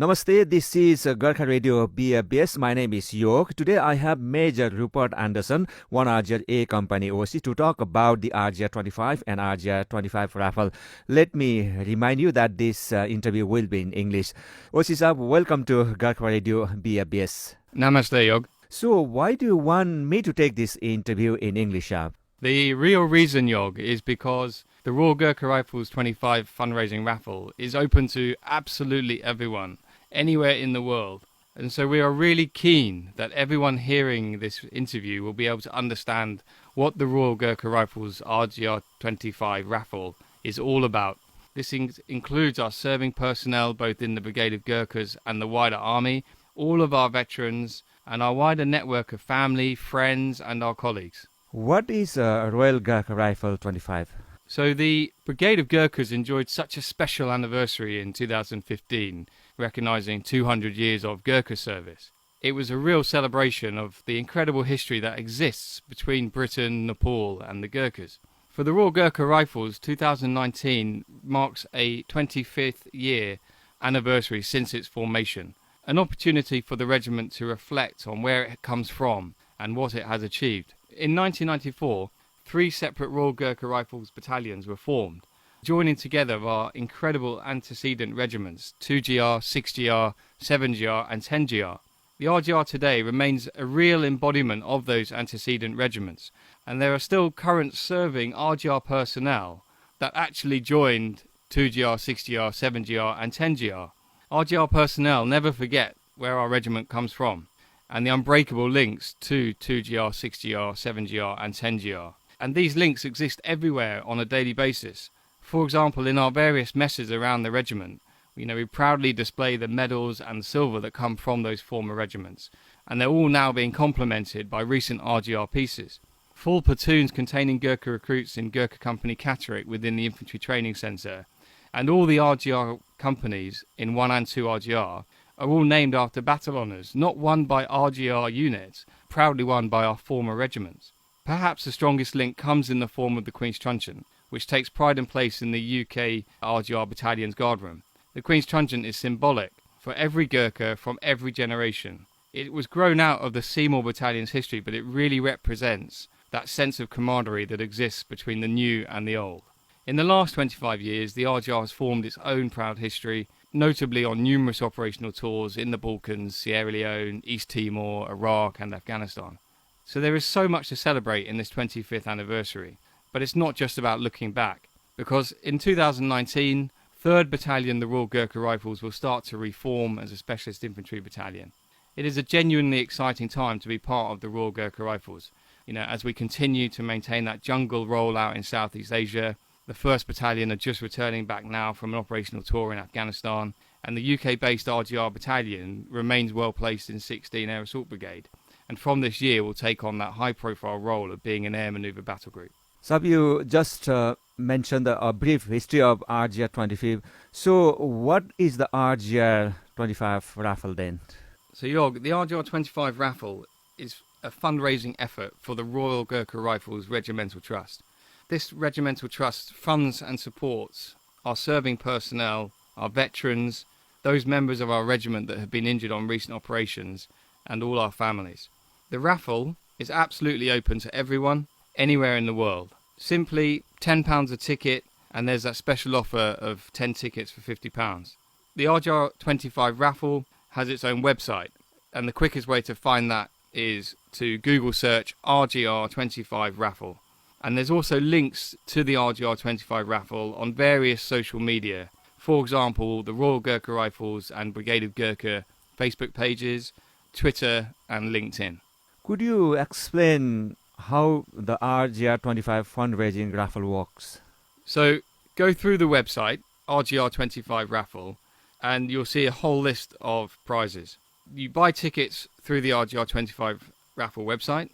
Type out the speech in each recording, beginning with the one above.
Namaste, this is Gurkha Radio bfbs. My name is Yog. Today I have Major Rupert Anderson, one RGR A company OC, to talk about the RGR 25 and RGR 25 raffle. Let me remind you that this interview will be in English. OC Sahab, welcome to Gurkha Radio bfbs. Namaste, Yog. So why do you want me to take this interview in English, Sahab? The real reason, Yog, is because the Royal Gurkha Rifles 25 fundraising raffle is open to absolutely everyone, anywhere in the world. And so we are really keen that everyone hearing this interview will be able to understand what the Royal Gurkha Rifles RGR 25 raffle is all about. This includes our serving personnel both in the Brigade of Gurkhas and the wider army, all of our veterans, and our wider network of family, friends, and our colleagues. What is Royal Gurkha Rifle 25? So the Brigade of Gurkhas enjoyed such a special anniversary in 2015, recognising 200 years of Gurkha service. It was a real celebration of the incredible history that exists between Britain, Nepal and the Gurkhas. For the Royal Gurkha Rifles, 2019 marks a 25th year anniversary since its formation, an opportunity for the regiment to reflect on where it comes from and what it has achieved. In 1994, 3 separate Royal Gurkha Rifles battalions were formed, joining together our incredible antecedent regiments 2GR, 6GR, 7GR and 10GR. The RGR today remains a real embodiment of those antecedent regiments, and there are still current serving RGR personnel that actually joined 2GR, 6GR, 7GR and 10GR. RGR personnel never forget where our regiment comes from and the unbreakable links to 2GR, 6GR, 7GR and 10GR. And these links exist everywhere on a daily basis. For example, in our various messes around the regiment, we proudly display the medals and silver that come from those former regiments, and they're all now being complemented by recent RGR pieces. Full platoons containing Gurkha recruits in Gurkha Company Catterick within the Infantry Training Centre, and all the RGR companies in 1 and 2 RGR are all named after battle honours, not won by RGR units, proudly won by our former regiments. Perhaps the strongest link comes in the form of the Queen's Truncheon, which takes pride and place in the UK RGR Battalion's guardroom. The Queen's Truncheon is symbolic for every Gurkha from every generation. It was grown out of the Seymour Battalion's history, but it really represents that sense of camaraderie that exists between the new and the old. In the last 25 years, the RGR has formed its own proud history, notably on numerous operational tours in the Balkans, Sierra Leone, East Timor, Iraq and Afghanistan. So there is so much to celebrate in this 25th anniversary, but it's not just about looking back, because in 2019, 3rd Battalion, the Royal Gurkha Rifles, will start to reform as a specialist infantry battalion. It is a genuinely exciting time to be part of the Royal Gurkha Rifles, as we continue to maintain that jungle rollout in Southeast Asia. The 1st Battalion are just returning back now from an operational tour in Afghanistan, and the UK-based RGR Battalion remains well placed in 16 Air Assault Brigade, and from this year will take on that high-profile role of being an air manoeuvre battle group. So you just mentioned a brief history of RGR 25. So what is the RGR 25 raffle then? So Yog, the RGR 25 raffle is a fundraising effort for the Royal Gurkha Rifles Regimental Trust. This regimental trust funds and supports our serving personnel, our veterans, those members of our regiment that have been injured on recent operations, and all our families. The raffle is absolutely open to everyone, anywhere in the world. Simply £10 a ticket, and there's that special offer of 10 tickets for £50. The RGR 25 raffle has its own website, and the quickest way to find that is to Google search RGR 25 raffle. And there's also links to the RGR 25 raffle on various social media. For example, the Royal Gurkha Rifles and Brigade of Gurkha Facebook pages, Twitter and LinkedIn. Could you explain how the RGR 25 fundraising raffle works? So go through the website, RGR 25 raffle, and you'll see a whole list of prizes. You buy tickets through the RGR 25 raffle website.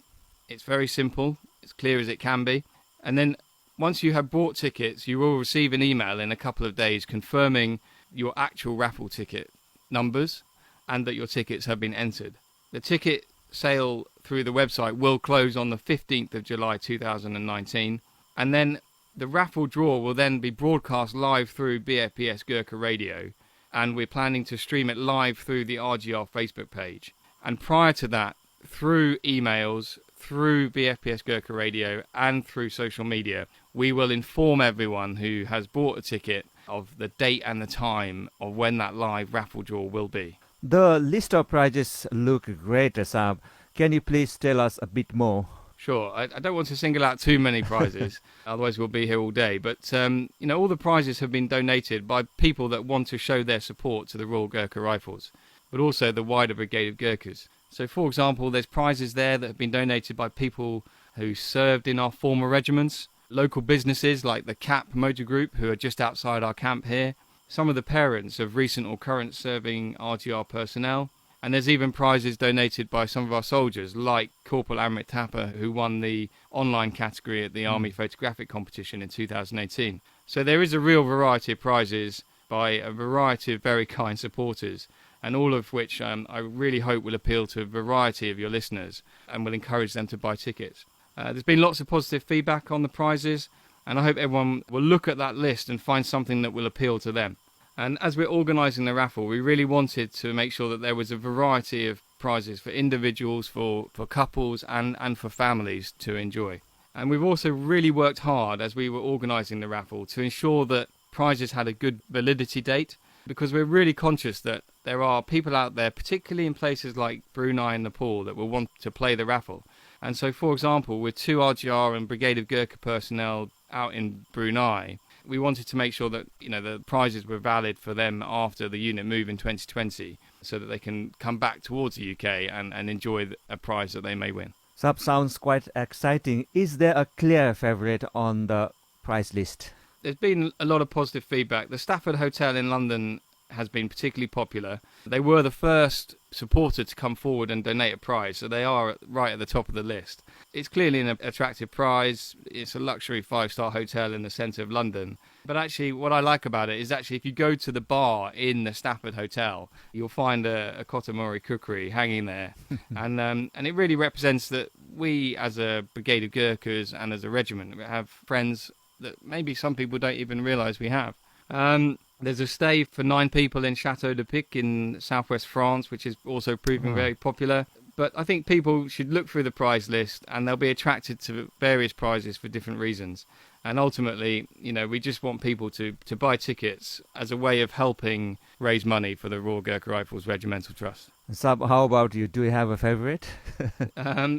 It's very simple. As clear as it can be, and then once you have bought tickets, you will receive an email in a couple of days confirming your actual raffle ticket numbers and that your tickets have been entered. The ticket sale through the website will close on the 15th of July 2019, and then the raffle draw will then be broadcast live through bfbs Gurkha Radio and we're planning to stream it live through the RGR Facebook page. And prior to that, through emails, through bfbs Gurkha Radio, and through social media, we will inform everyone who has bought a ticket of the date and the time of when that live raffle draw will be. The list of prizes look great, Saab. Can you please tell us a bit more? Sure, I don't want to single out too many prizes, otherwise we'll be here all day. But, all the prizes have been donated by people that want to show their support to the Royal Gurkha Rifles, but also the wider Brigade of Gurkhas. So, for example, there's prizes there that have been donated by people who served in our former regiments, local businesses like the CAP Motor Group, who are just outside our camp here, some of the parents of recent or current serving RGR personnel, and there's even prizes donated by some of our soldiers, like Corporal Amrit Thapa, who won the online category at the Army Photographic Competition in 2018. So there is a real variety of prizes by a variety of very kind supporters, and all of which I really hope will appeal to a variety of your listeners and will encourage them to buy tickets. There's been lots of positive feedback on the prizes, and I hope everyone will look at that list and find something that will appeal to them. And as we're organising the raffle, we really wanted to make sure that there was a variety of prizes for individuals, for couples and for families to enjoy. And we've also really worked hard as we were organising the raffle to ensure that prizes had a good validity date, because we're really conscious that there are people out there, particularly in places like Brunei and Nepal, that will want to play the raffle. And so, for example, with 2 RGR and Brigade of Gurkha personnel out in Brunei, we wanted to make sure that the prizes were valid for them after the unit move in 2020, so that they can come back towards the UK and enjoy a prize that they may win. Sab, sounds quite exciting. Is there a clear favourite on the prize list? There's been a lot of positive feedback. The Stafford Hotel in London has been particularly popular. They were the first supporter to come forward and donate a prize, so they are right at the top of the list. It's clearly an attractive prize. It's a luxury 5-star hotel in the centre of London. But actually, what I like about it is actually if you go to the bar in the Stafford Hotel, you'll find a Kotamori cookery hanging there. and it really represents that we, as a Brigade of Gurkhas and as a regiment, have friends that maybe some people don't even realise we have. There's a stay for 9 people in Château de Pic in southwest France, which is also proving very popular. But I think people should look through the prize list and they'll be attracted to various prizes for different reasons. And ultimately, we just want people to buy tickets as a way of helping raise money for the Royal Gurkha Rifles Regimental Trust. Sab, how about you? Do you have a favourite?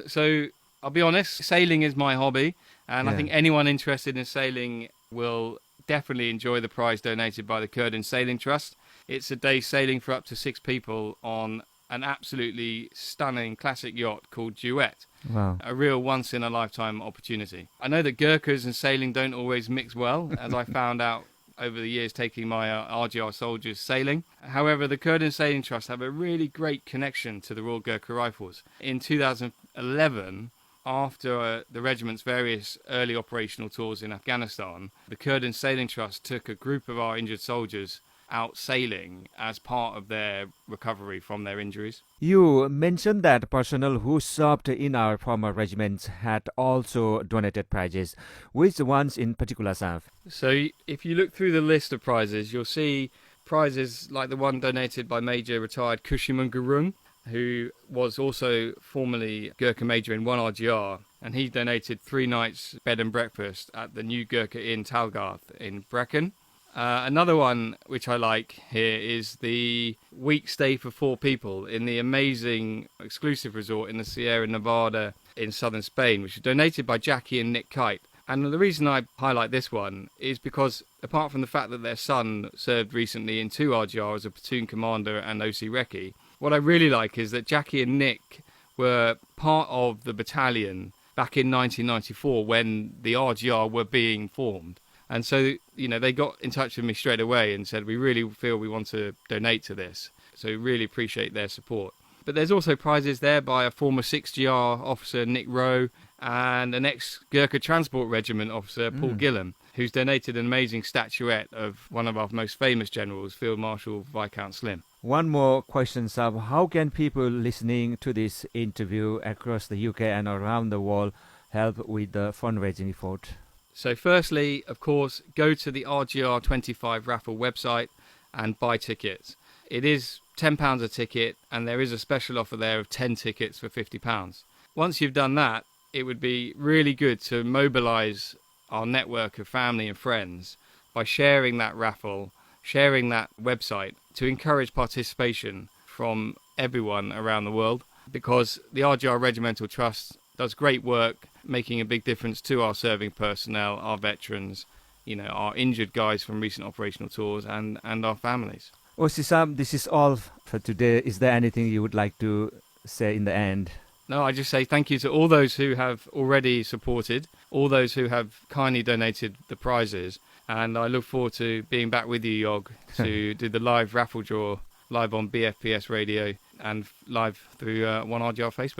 So I'll be honest, sailing is my hobby. And I think anyone interested in sailing will definitely enjoy the prize donated by the Kurdan Sailing Trust. It's a day sailing for up to 6 people on an absolutely stunning classic yacht called Duet. Wow. A real once-in-a-lifetime opportunity. I know that Gurkhas and sailing don't always mix well, as I found out over the years taking my RGR soldiers sailing. However, the Kurdan Sailing Trust have a really great connection to the Royal Gurkha Rifles. In 2011, after the regiment's various early operational tours in Afghanistan, the Kurdan Sailing Trust took a group of our injured soldiers out sailing as part of their recovery from their injuries. You mentioned that personnel who served in our former regiments had also donated prizes. Which ones in particular, Sav? So if you look through the list of prizes, you'll see prizes like the one donated by Major retired Kushiman Gurung, who was also formerly Gurkha Major in 1 RGR, and he donated 3 nights bed and breakfast at the new Gurkha Inn Talgarth in Brecon. Another one which I like here is the week stay for 4 people in the amazing exclusive resort in the Sierra Nevada in southern Spain, which was donated by Jackie and Nick Kite. And the reason I highlight this one is because apart from the fact that their son served recently in 2 RGR as a platoon commander and OC Recce, what I really like is that Jackie and Nick were part of the battalion back in 1994 when the RGR were being formed. And so, they got in touch with me straight away and said, we really feel we want to donate to this. So really appreciate their support. But there's also prizes there by a former 6GR officer, Nick Rowe, and an ex-Gurkha Transport Regiment officer, Paul Gillam, who's donated an amazing statuette of one of our most famous generals, Field Marshal Viscount Slim. One more question, Sab. How can people listening to this interview across the UK and around the world help with the fundraising effort? So firstly, of course, go to the RGR25 raffle website and buy tickets. It is £10 a ticket, and there is a special offer there of 10 tickets for £50. Once you've done that, it would be really good to mobilise our network of family and friends by sharing that raffle, sharing that website, to encourage participation from everyone around the world, because the RGR Regimental Trust does great work making a big difference to our serving personnel, our veterans, our injured guys from recent operational tours, and our families. OC Sam, this is all for today. Is there anything you would like to say in the end? No, I just say thank you to all those who have already supported, all those who have kindly donated the prizes, and I look forward to being back with you, Yog, to do the live raffle draw live on BFBS radio and live through 1RGR Facebook.